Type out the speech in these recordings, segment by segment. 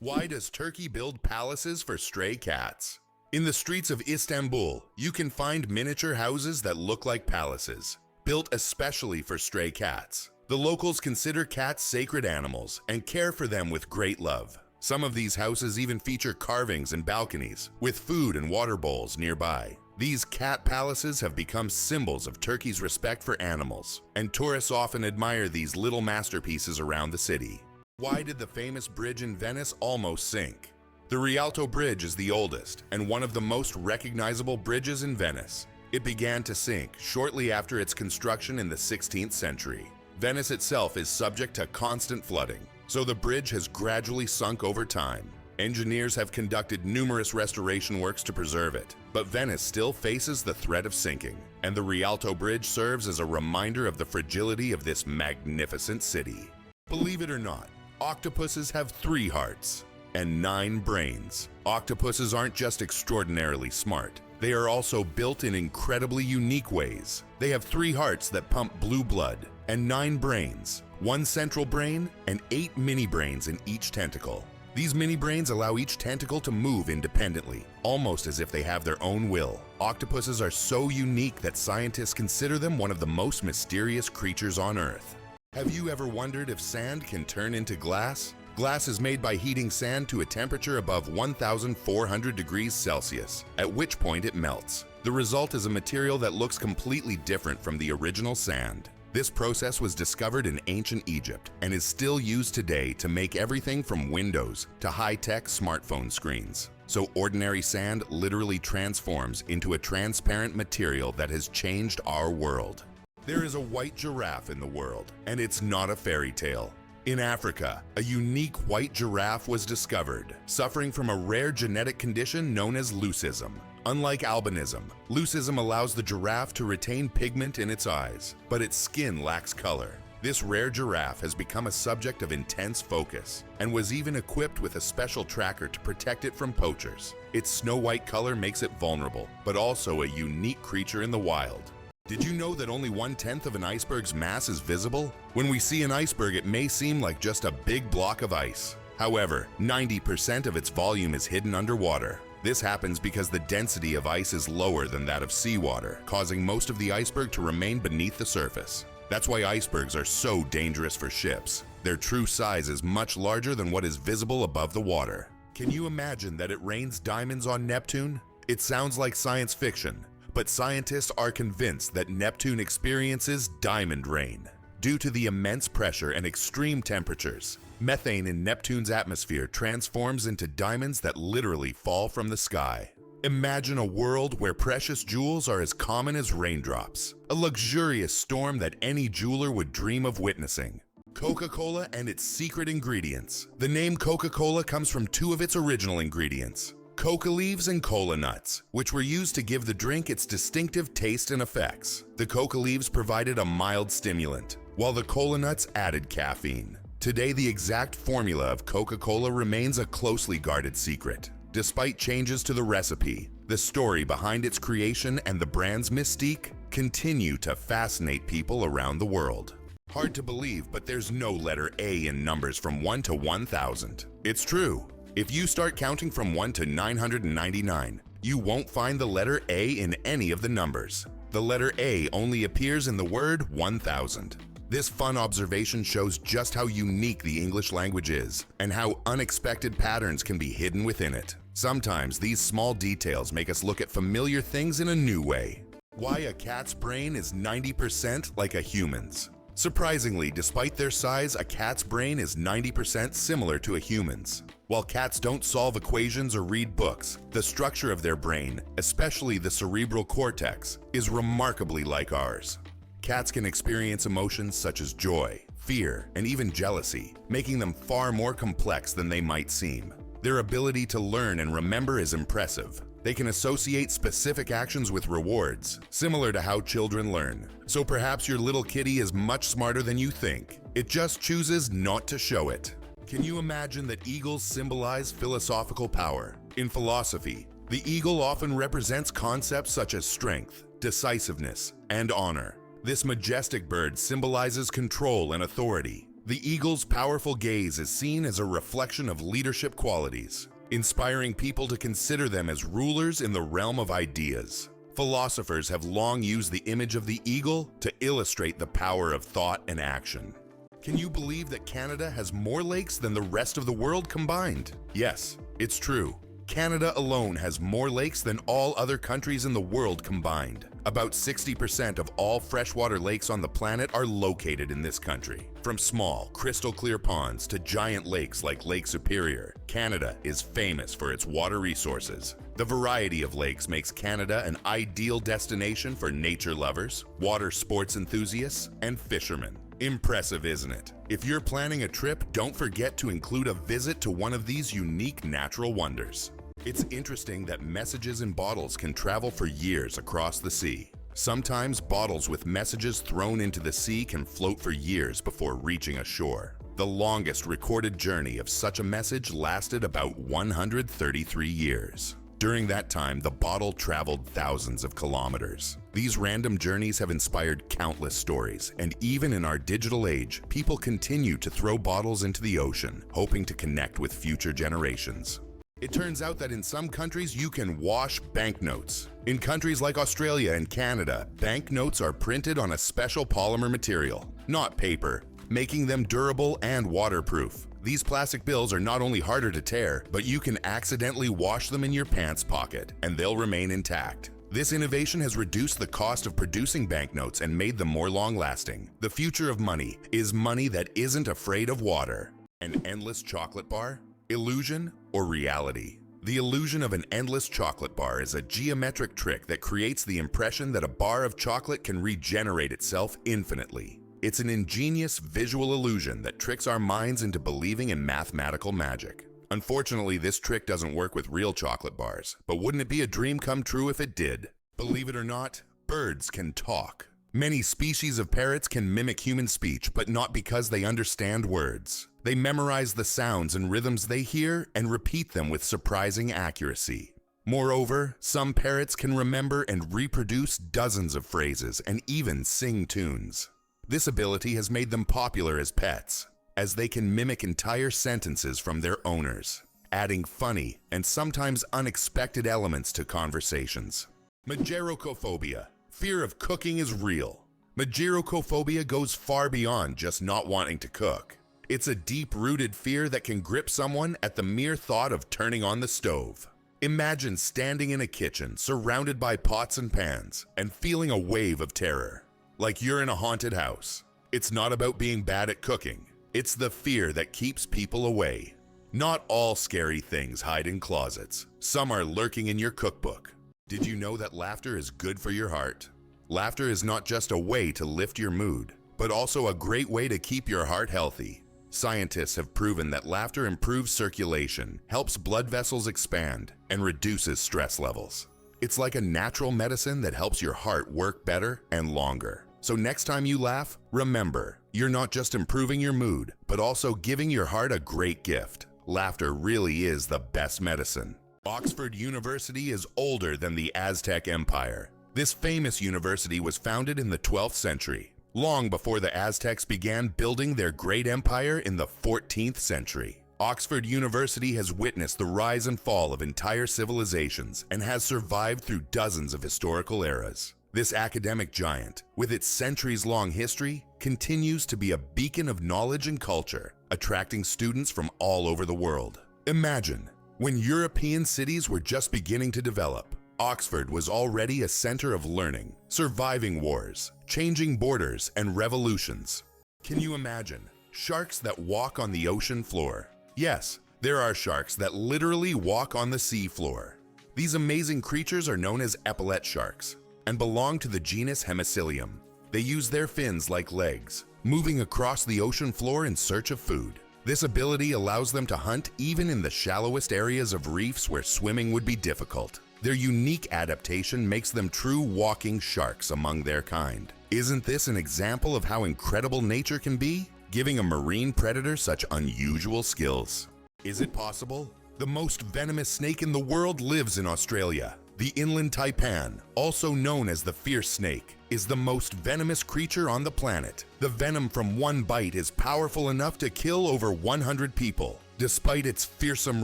Why does Turkey build palaces for stray cats? In the streets of Istanbul, you can find miniature houses that look like palaces, built especially for stray cats. The locals consider cats sacred animals and care for them with great love. Some of these houses even feature carvings and balconies, with food and water bowls nearby. These cat palaces have become symbols of Turkey's respect for animals, and tourists often admire these little masterpieces around the city. Why did the famous bridge in Venice almost sink? The Rialto Bridge is the oldest and one of the most recognizable bridges in Venice. It began to sink shortly after its construction in the 16th century. Venice itself is subject to constant flooding, so the bridge has gradually sunk over time. Engineers have conducted numerous restoration works to preserve it, but Venice still faces the threat of sinking, and the Rialto Bridge serves as a reminder of the fragility of this magnificent city. Believe it or not, octopuses have 3 hearts and 9 brains. Octopuses aren't just extraordinarily smart, they are also built in incredibly unique ways. They have 3 hearts that pump blue blood and 9 brains, 1 central brain and 8 mini brains in each tentacle. These mini brains allow each tentacle to move independently, almost as if they have their own will. Octopuses are so unique that scientists consider them one of the most mysterious creatures on Earth. Have you ever wondered if sand can turn into glass? Glass is made by heating sand to a temperature above 1,400 degrees Celsius, at which point it melts. The result is a material that looks completely different from the original sand. This process was discovered in ancient Egypt and is still used today to make everything from windows to high-tech smartphone screens. So ordinary sand literally transforms into a transparent material that has changed our world. There is a white giraffe in the world, and it's not a fairy tale. In Africa, a unique white giraffe was discovered, suffering from a rare genetic condition known as leucism. Unlike albinism, leucism allows the giraffe to retain pigment in its eyes, but its skin lacks color. This rare giraffe has become a subject of intense focus and was even equipped with a special tracker to protect it from poachers. Its snow-white color makes it vulnerable, but also a unique creature in the wild. Did you know that only 1/10 of an iceberg's mass is visible? When we see an iceberg, it may seem like just a big block of ice. However, 90% of its volume is hidden underwater. This happens because the density of ice is lower than that of seawater, causing most of the iceberg to remain beneath the surface. That's why icebergs are so dangerous for ships. Their true size is much larger than what is visible above the water. Can you imagine that it rains diamonds on Neptune? It sounds like science fiction, but scientists are convinced that Neptune experiences diamond rain. Due to the immense pressure and extreme temperatures, methane in Neptune's atmosphere transforms into diamonds that literally fall from the sky. Imagine a world where precious jewels are as common as raindrops, a luxurious storm that any jeweler would dream of witnessing. Coca-Cola and its secret ingredients. The name Coca-Cola comes from 2 of its original ingredients: coca leaves and cola nuts, which were used to give the drink its distinctive taste and effects. The coca leaves provided a mild stimulant, while the cola nuts added caffeine. Today, the exact formula of Coca-Cola remains a closely guarded secret. Despite changes to the recipe, the story behind its creation and the brand's mystique continue to fascinate people around the world. Hard to believe, but there's no letter A in numbers from 1 to 1,000. It's true. If you start counting from 1 to 999, you won't find the letter A in any of the numbers. The letter A only appears in the word 1,000. This fun observation shows just how unique the English language is and how unexpected patterns can be hidden within it. Sometimes these small details make us look at familiar things in a new way. Why a cat's brain is 90% like a human's. Surprisingly, despite their size, a cat's brain is 90% similar to a human's. While cats don't solve equations or read books, the structure of their brain, especially the cerebral cortex, is remarkably like ours. Cats can experience emotions such as joy, fear, and even jealousy, making them far more complex than they might seem. Their ability to learn and remember is impressive. They can associate specific actions with rewards, similar to how children learn. So perhaps your little kitty is much smarter than you think. It just chooses not to show it. Can you imagine that eagles symbolize philosophical power? In philosophy, the eagle often represents concepts such as strength, decisiveness, and honor. This majestic bird symbolizes control and authority. The eagle's powerful gaze is seen as a reflection of leadership qualities, inspiring people to consider them as rulers in the realm of ideas. Philosophers have long used the image of the eagle to illustrate the power of thought and action. Can you believe that Canada has more lakes than the rest of the world combined? Yes, it's true. Canada alone has more lakes than all other countries in the world combined. About 60% of all freshwater lakes on the planet are located in this country. From small, crystal-clear ponds to giant lakes like Lake Superior, Canada is famous for its water resources. The variety of lakes makes Canada an ideal destination for nature lovers, water sports enthusiasts, and fishermen. Impressive, isn't it? If you're planning a trip, don't forget to include a visit to one of these unique natural wonders. It's interesting that messages in bottles can travel for years across the sea. Sometimes bottles with messages thrown into the sea can float for years before reaching a shore. The longest recorded journey of such a message lasted about 133 years. During that time, the bottle traveled thousands of kilometers. These random journeys have inspired countless stories, and even in our digital age, people continue to throw bottles into the ocean, hoping to connect with future generations. It turns out that in some countries you can wash banknotes. In countries like Australia and Canada, banknotes are printed on a special polymer material, not paper, making them durable and waterproof. These plastic bills are not only harder to tear, but you can accidentally wash them in your pants pocket, and they'll remain intact. This innovation has reduced the cost of producing banknotes and made them more long-lasting. The future of money is money that isn't afraid of water. An endless chocolate bar? Illusion or reality? The illusion of an endless chocolate bar is a geometric trick that creates the impression that a bar of chocolate can regenerate itself infinitely. It's an ingenious visual illusion that tricks our minds into believing in mathematical magic. Unfortunately, this trick doesn't work with real chocolate bars, but wouldn't it be a dream come true if it did? Believe it or not, birds can talk. Many species of parrots can mimic human speech, but not because they understand words. They memorize the sounds and rhythms they hear and repeat them with surprising accuracy. Moreover, some parrots can remember and reproduce dozens of phrases and even sing tunes. This ability has made them popular as pets, as they can mimic entire sentences from their owners, adding funny and sometimes unexpected elements to conversations. Mageirocophobia. Fear of cooking is real. Mageirocophobia goes far beyond just not wanting to cook. It's a deep-rooted fear that can grip someone at the mere thought of turning on the stove. Imagine standing in a kitchen surrounded by pots and pans and feeling a wave of terror. Like you're in a haunted house. It's not about being bad at cooking. It's the fear that keeps people away. Not all scary things hide in closets. Some are lurking in your cookbook. Did you know that laughter is good for your heart? Laughter is not just a way to lift your mood, but also a great way to keep your heart healthy. Scientists have proven that laughter improves circulation, helps blood vessels expand, and reduces stress levels. It's like a natural medicine that helps your heart work better and longer. So next time you laugh, remember, you're not just improving your mood, but also giving your heart a great gift. Laughter really is the best medicine. Oxford University is older than the Aztec Empire. This famous university was founded in the 12th century, long before the Aztecs began building their great empire in the 14th century. Oxford University has witnessed the rise and fall of entire civilizations and has survived through dozens of historical eras. This academic giant, with its centuries-long history, continues to be a beacon of knowledge and culture, attracting students from all over the world. Imagine, when European cities were just beginning to develop, Oxford was already a center of learning, surviving wars, changing borders, and revolutions. Can you imagine sharks that walk on the ocean floor? Yes, there are sharks that literally walk on the sea floor. These amazing creatures are known as epaulette sharks and belong to the genus Hemicillium. They use their fins like legs, moving across the ocean floor in search of food. This ability allows them to hunt even in the shallowest areas of reefs where swimming would be difficult. Their unique adaptation makes them true walking sharks among their kind. Isn't this an example of how incredible nature can be, giving a marine predator such unusual skills? Is it possible? The most venomous snake in the world lives in Australia. The inland taipan, also known as the fierce snake, is the most venomous creature on the planet. The venom from one bite is powerful enough to kill over 100 people. Despite its fearsome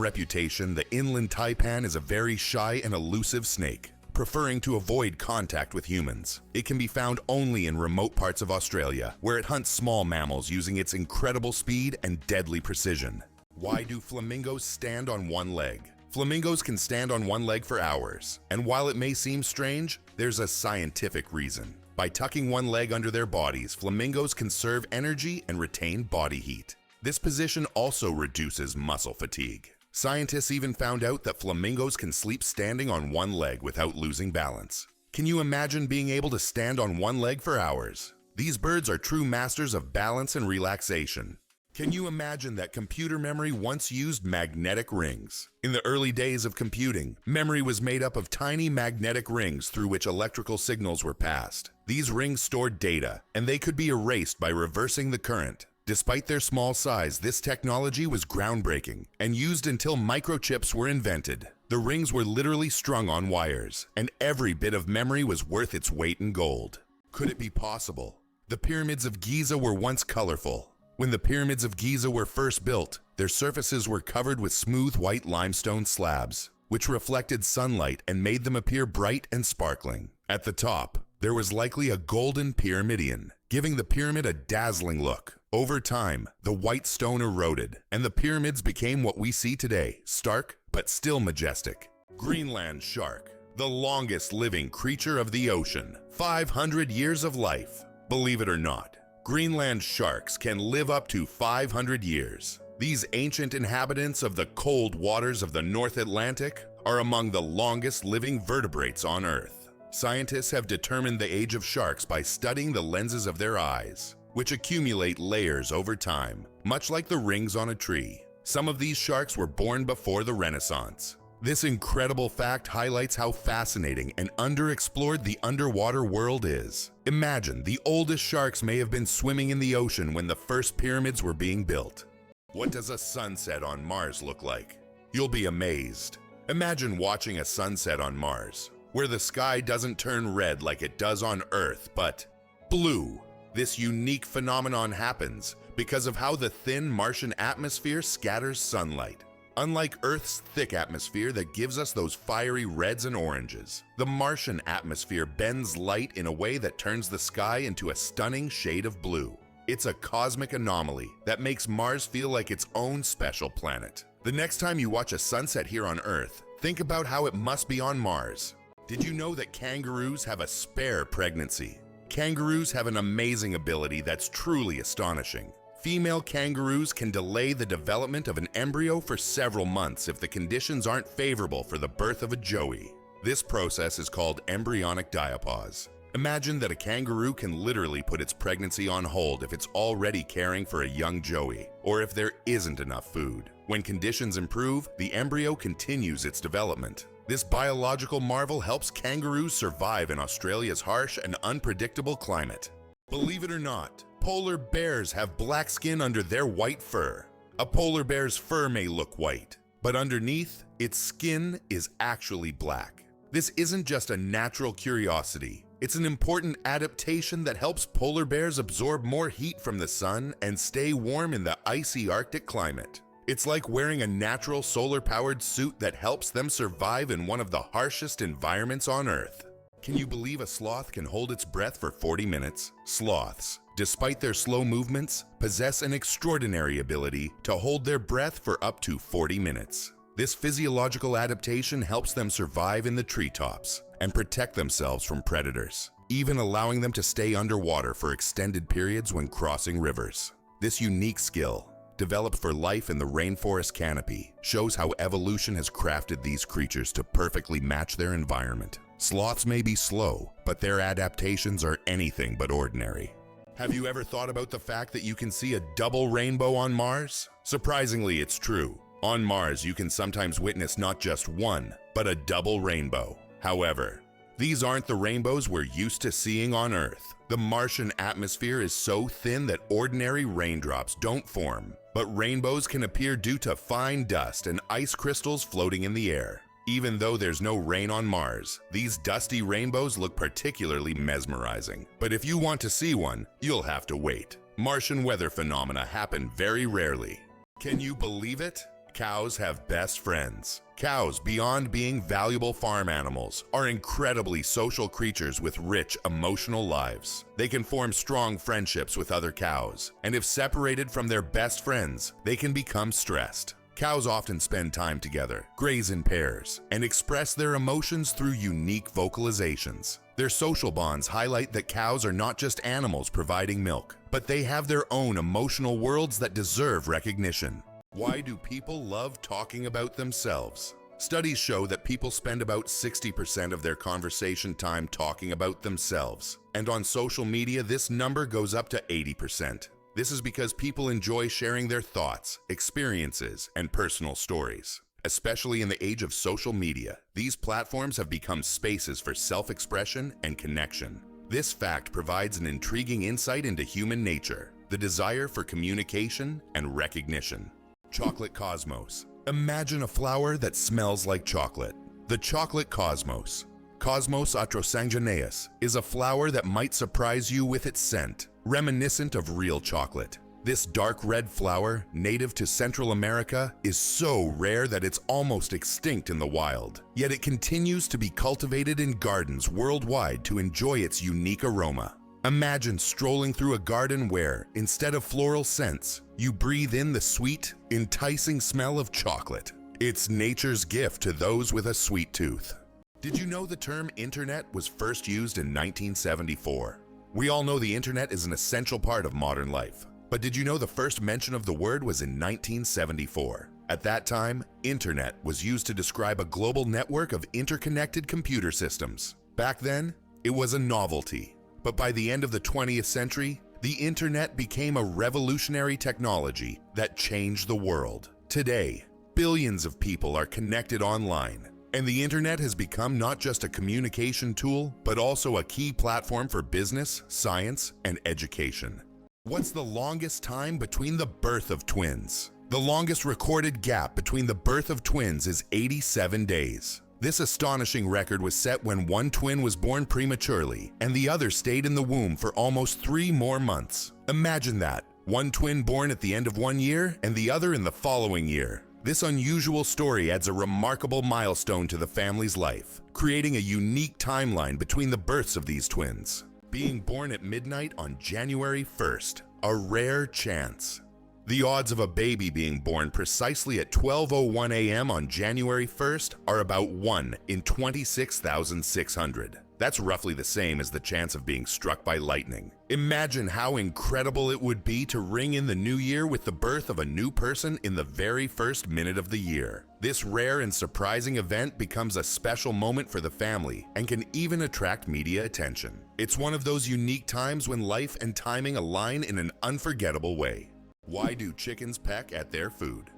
reputation, the inland taipan is a very shy and elusive snake, preferring to avoid contact with humans. It can be found only in remote parts of Australia, where it hunts small mammals using its incredible speed and deadly precision. Why do flamingos stand on one leg? Flamingos can stand on one leg for hours, and while it may seem strange, there's a scientific reason. By tucking one leg under their bodies, flamingos conserve energy and retain body heat. This position also reduces muscle fatigue. Scientists even found out that flamingos can sleep standing on one leg without losing balance. Can you imagine being able to stand on one leg for hours? These birds are true masters of balance and relaxation. Can you imagine that computer memory once used magnetic rings? In the early days of computing, memory was made up of tiny magnetic rings through which electrical signals were passed. These rings stored data, and they could be erased by reversing the current. Despite their small size, this technology was groundbreaking and used until microchips were invented. The rings were literally strung on wires, and every bit of memory was worth its weight in gold. Could it be possible? The Pyramids of Giza were once colorful. When the Pyramids of Giza were first built, their surfaces were covered with smooth white limestone slabs, which reflected sunlight and made them appear bright and sparkling. At the top, there was likely a golden pyramidion, giving the pyramid a dazzling look. Over time, the white stone eroded, and the pyramids became what we see today, stark but still majestic. Greenland shark, the longest living creature of the ocean, 500 years of life. Believe it or not, Greenland sharks can live up to 500 years. These ancient inhabitants of the cold waters of the North Atlantic are among the longest living vertebrates on Earth. Scientists have determined the age of sharks by studying the lenses of their eyes, which accumulate layers over time, much like the rings on a tree. Some of these sharks were born before the Renaissance. This incredible fact highlights how fascinating and underexplored the underwater world is. Imagine the oldest sharks may have been swimming in the ocean when the first pyramids were being built. What does a sunset on Mars look like? You'll be amazed. Imagine watching a sunset on Mars, where the sky doesn't turn red like it does on Earth, but blue. This unique phenomenon happens because of how the thin Martian atmosphere scatters sunlight. Unlike Earth's thick atmosphere that gives us those fiery reds and oranges, the Martian atmosphere bends light in a way that turns the sky into a stunning shade of blue. It's a cosmic anomaly that makes Mars feel like its own special planet. The next time you watch a sunset here on Earth, think about how it must be on Mars. Did you know that kangaroos have a spare pregnancy? Kangaroos have an amazing ability that's truly astonishing. Female kangaroos can delay the development of an embryo for several months if the conditions aren't favorable for the birth of a joey. This process is called embryonic diapause. Imagine that a kangaroo can literally put its pregnancy on hold if it's already caring for a young joey, or if there isn't enough food. When conditions improve, the embryo continues its development. This biological marvel helps kangaroos survive in Australia's harsh and unpredictable climate. Believe it or not, polar bears have black skin under their white fur. A polar bear's fur may look white, but underneath, its skin is actually black. This isn't just a natural curiosity. It's an important adaptation that helps polar bears absorb more heat from the sun and stay warm in the icy Arctic climate. It's like wearing a natural solar-powered suit that helps them survive in one of the harshest environments on Earth. Can you believe a sloth can hold its breath for 40 minutes? Sloths, despite their slow movements, possess an extraordinary ability to hold their breath for up to 40 minutes. This physiological adaptation helps them survive in the treetops and protect themselves from predators, even allowing them to stay underwater for extended periods when crossing rivers. This unique skill, developed for life in the rainforest canopy, shows how evolution has crafted these creatures to perfectly match their environment. Sloths may be slow, but their adaptations are anything but ordinary. Have you ever thought about the fact that you can see a double rainbow on Mars? Surprisingly, it's true. On Mars, you can sometimes witness not just one, but a double rainbow. However, these aren't the rainbows we're used to seeing on Earth. The Martian atmosphere is so thin that ordinary raindrops don't form, but rainbows can appear due to fine dust and ice crystals floating in the air. Even though there's no rain on Mars, these dusty rainbows look particularly mesmerizing. But if you want to see one, you'll have to wait. Martian weather phenomena happen very rarely. Can you believe it? Cows have best friends. Cows, beyond being valuable farm animals, are incredibly social creatures with rich emotional lives. They can form strong friendships with other cows, and if separated from their best friends, they can become stressed. Cows often spend time together, graze in pairs, and express their emotions through unique vocalizations. Their social bonds highlight that cows are not just animals providing milk, but they have their own emotional worlds that deserve recognition. Why do people love talking about themselves? Studies show that people spend about 60% of their conversation time talking about themselves, and on social media this number goes up to 80%. This is because people enjoy sharing their thoughts, experiences, and personal stories. Especially in the age of social media, these platforms have become spaces for self-expression and connection. This fact provides an intriguing insight into human nature, the desire for communication and recognition. Chocolate cosmos. Imagine a flower that smells like chocolate. The chocolate cosmos. Cosmos atrosanguineus is a flower that might surprise you with its scent, reminiscent of real chocolate. This dark red flower, native to Central America, is so rare that it's almost extinct in the wild. Yet it continues to be cultivated in gardens worldwide to enjoy its unique aroma. Imagine strolling through a garden where, instead of floral scents, you breathe in the sweet, enticing smell of chocolate. It's nature's gift to those with a sweet tooth. Did you know the term internet was first used in 1974? We all know the internet is an essential part of modern life. But did you know the first mention of the word was in 1974? At that time, internet was used to describe a global network of interconnected computer systems. Back then, it was a novelty. But by the end of the 20th century, the internet became a revolutionary technology that changed the world. Today, billions of people are connected online, and the internet has become not just a communication tool, but also a key platform for business, science, and education. What's the longest time between the birth of twins? The longest recorded gap between the birth of twins is 87 days. This astonishing record was set when one twin was born prematurely and the other stayed in the womb for almost 3 more months. Imagine that, one twin born at the end of one year and the other in the following year. This unusual story adds a remarkable milestone to the family's life, creating a unique timeline between the births of these twins. Being born at midnight on January 1st, a rare chance. The odds of a baby being born precisely at 12:01 a.m. on January 1st are about 1 in 26,600. That's roughly the same as the chance of being struck by lightning. Imagine how incredible it would be to ring in the new year with the birth of a new person in the very first minute of the year. This rare and surprising event becomes a special moment for the family and can even attract media attention. It's one of those unique times when life and timing align in an unforgettable way. Why do chickens peck at their food?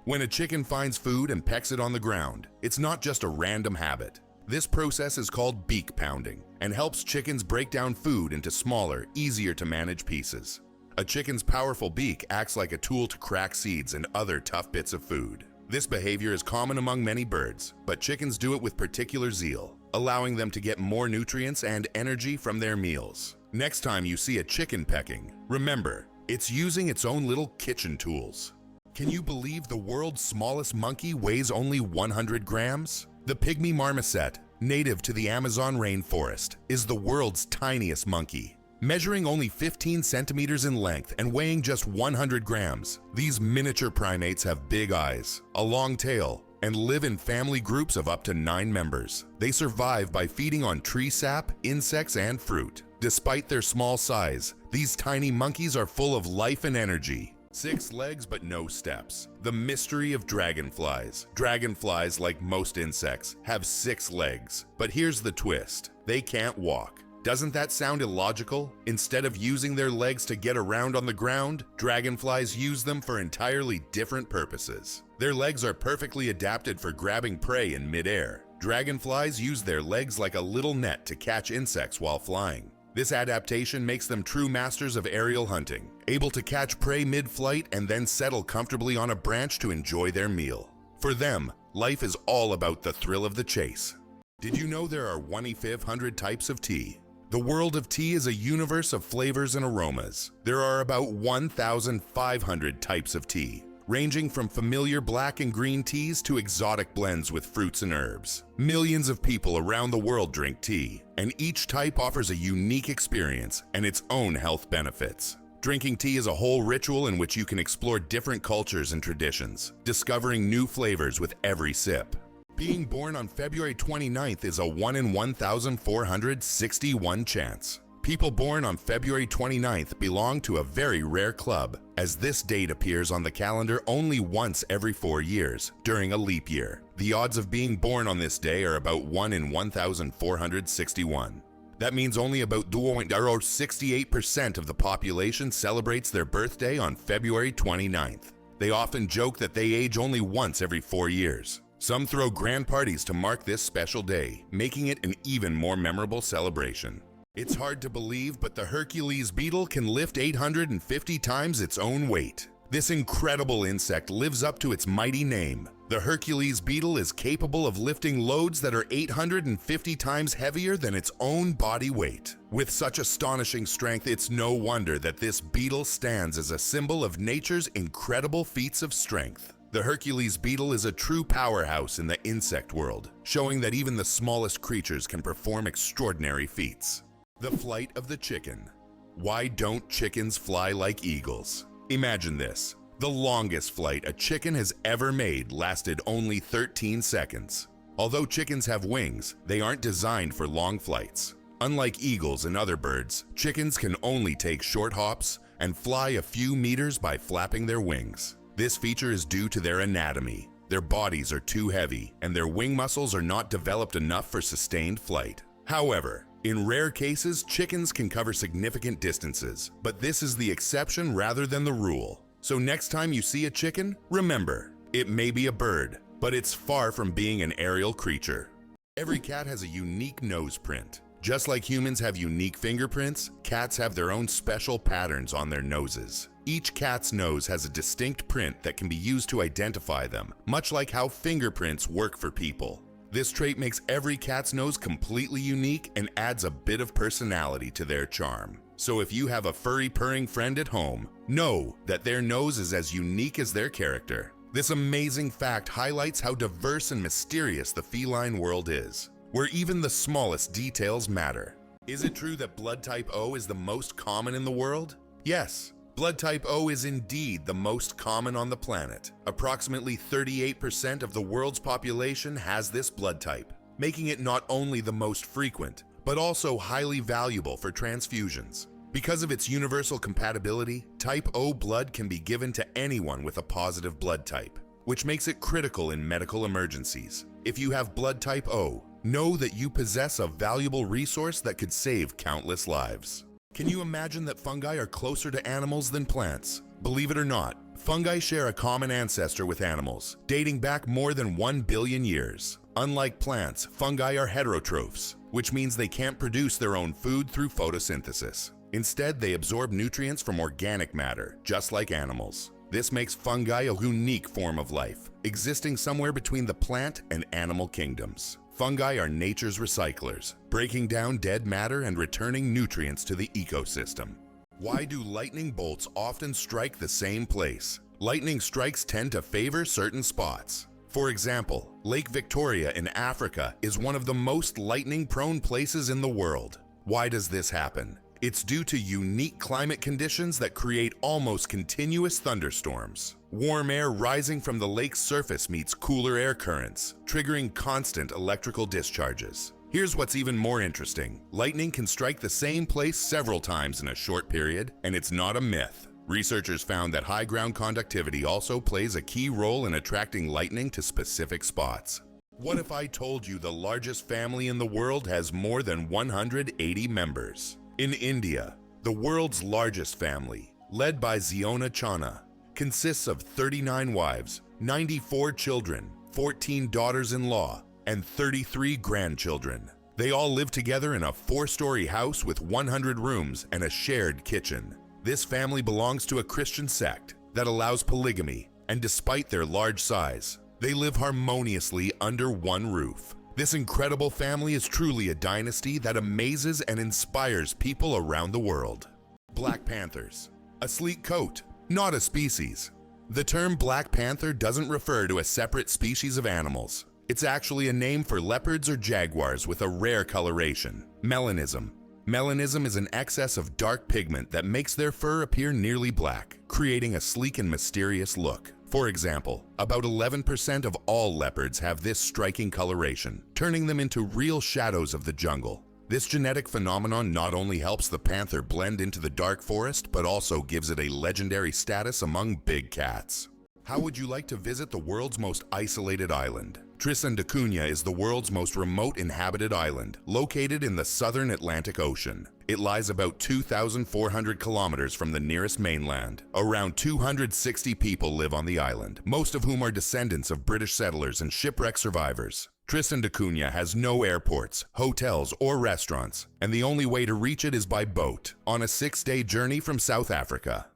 When a chicken finds food and pecks it on the ground, it's not just a random habit. This process is called beak pounding and helps chickens break down food into smaller, easier to manage pieces. A chicken's powerful beak acts like a tool to crack seeds and other tough bits of food. This behavior is common among many birds, but chickens do it with particular zeal, allowing them to get more nutrients and energy from their meals. Next time you see a chicken pecking, remember, it's using its own little kitchen tools. Can you believe the world's smallest monkey weighs only 100 grams? The pygmy marmoset, native to the Amazon rainforest, is the world's tiniest monkey. Measuring only 15 centimeters in length and weighing just 100 grams, these miniature primates have big eyes, a long tail, and live in family groups of up to 9 members. They survive by feeding on tree sap, insects, and fruit. Despite their small size, these tiny monkeys are full of life and energy. 6 legs but no steps. The mystery of dragonflies. Dragonflies, like most insects, have 6 legs. But here's the twist. They can't walk. Doesn't that sound illogical? Instead of using their legs to get around on the ground, dragonflies use them for entirely different purposes. Their legs are perfectly adapted for grabbing prey in midair. Dragonflies use their legs like a little net to catch insects while flying. This adaptation makes them true masters of aerial hunting, able to catch prey mid-flight and then settle comfortably on a branch to enjoy their meal. For them, life is all about the thrill of the chase. Did you know there are 1,500 types of tea? The world of tea is a universe of flavors and aromas. There are about 1,500 types of tea, ranging from familiar black and green teas to exotic blends with fruits and herbs. Millions of people around the world drink tea, and each type offers a unique experience and its own health benefits. Drinking tea is a whole ritual in which you can explore different cultures and traditions, discovering new flavors with every sip. Being born on February 29th is a 1 in 1,461 chance. People born on February 29th belong to a very rare club, as this date appears on the calendar only once every 4 years, during a leap year. The odds of being born on this day are about 1 in 1,461. That means only about 68% of the population celebrates their birthday on February 29th. They often joke that they age only once every 4 years. Some throw grand parties to mark this special day, making it an even more memorable celebration. It's hard to believe, but the Hercules beetle can lift 850 times its own weight. This incredible insect lives up to its mighty name. The Hercules beetle is capable of lifting loads that are 850 times heavier than its own body weight. With such astonishing strength, it's no wonder that this beetle stands as a symbol of nature's incredible feats of strength. The Hercules beetle is a true powerhouse in the insect world, showing that even the smallest creatures can perform extraordinary feats. The flight of the chicken. Why don't chickens fly like eagles? Imagine this. The longest flight a chicken has ever made lasted only 13 seconds. Although chickens have wings, they aren't designed for long flights. Unlike eagles and other birds, chickens can only take short hops and fly a few meters by flapping their wings. This feature is due to their anatomy. Their bodies are too heavy, and their wing muscles are not developed enough for sustained flight. However, in rare cases, chickens can cover significant distances, but this is the exception rather than the rule. So next time you see a chicken, remember, it may be a bird, but it's far from being an aerial creature. Every cat has a unique nose print. Just like humans have unique fingerprints, cats have their own special patterns on their noses. Each cat's nose has a distinct print that can be used to identify them, much like how fingerprints work for people. This trait makes every cat's nose completely unique and adds a bit of personality to their charm. So if you have a furry purring friend at home, know that their nose is as unique as their character. This amazing fact highlights how diverse and mysterious the feline world is, where even the smallest details matter. Is it true that blood type O is the most common in the world? Yes. Blood type O is indeed the most common on the planet. Approximately 38% of the world's population has this blood type, making it not only the most frequent, but also highly valuable for transfusions. Because of its universal compatibility, type O blood can be given to anyone with a positive blood type, which makes it critical in medical emergencies. If you have blood type O, know that you possess a valuable resource that could save countless lives. Can you imagine that fungi are closer to animals than plants? Believe it or not, fungi share a common ancestor with animals, dating back more than 1 billion years. Unlike plants, fungi are heterotrophs, which means they can't produce their own food through photosynthesis. Instead, they absorb nutrients from organic matter, just like animals. This makes fungi a unique form of life, existing somewhere between the plant and animal kingdoms. Fungi are nature's recyclers, breaking down dead matter and returning nutrients to the ecosystem. Why do lightning bolts often strike the same place? Lightning strikes tend to favor certain spots. For example, Lake Victoria in Africa is one of the most lightning-prone places in the world. Why does this happen? It's due to unique climate conditions that create almost continuous thunderstorms. Warm air rising from the lake's surface meets cooler air currents, triggering constant electrical discharges. Here's what's even more interesting. Lightning can strike the same place several times in a short period, and it's not a myth. Researchers found that high ground conductivity also plays a key role in attracting lightning to specific spots. What if I told you the largest family in the world has more than 180 members? In India, the world's largest family, led by Ziona Chana, consists of 39 wives, 94 children, 14 daughters-in-law, and 33 grandchildren. They all live together in a 4-story house with 100 rooms and a shared kitchen. This family belongs to a Christian sect that allows polygamy, and despite their large size, They live harmoniously under one roof. This incredible family is truly a dynasty that amazes and inspires people around the world. Black panthers. A sleek coat, not a species. The term black panther doesn't refer to a separate species of animals. It's actually a name for leopards or jaguars with a rare coloration, melanism. Melanism is an excess of dark pigment that makes their fur appear nearly black, creating a sleek and mysterious look. For example, about 11% of all leopards have this striking coloration, turning them into real shadows of the jungle. This genetic phenomenon not only helps the panther blend into the dark forest, but also gives it a legendary status among big cats. How would you like to visit the world's most isolated island? Tristan da Cunha is the world's most remote inhabited island, located in the southern Atlantic Ocean. It lies about 2,400 kilometers from the nearest mainland. Around 260 people live on the island, most of whom are descendants of British settlers and shipwreck survivors. Tristan da Cunha has no airports, hotels, or restaurants, and the only way to reach it is by boat, on a 6-day journey from South Africa.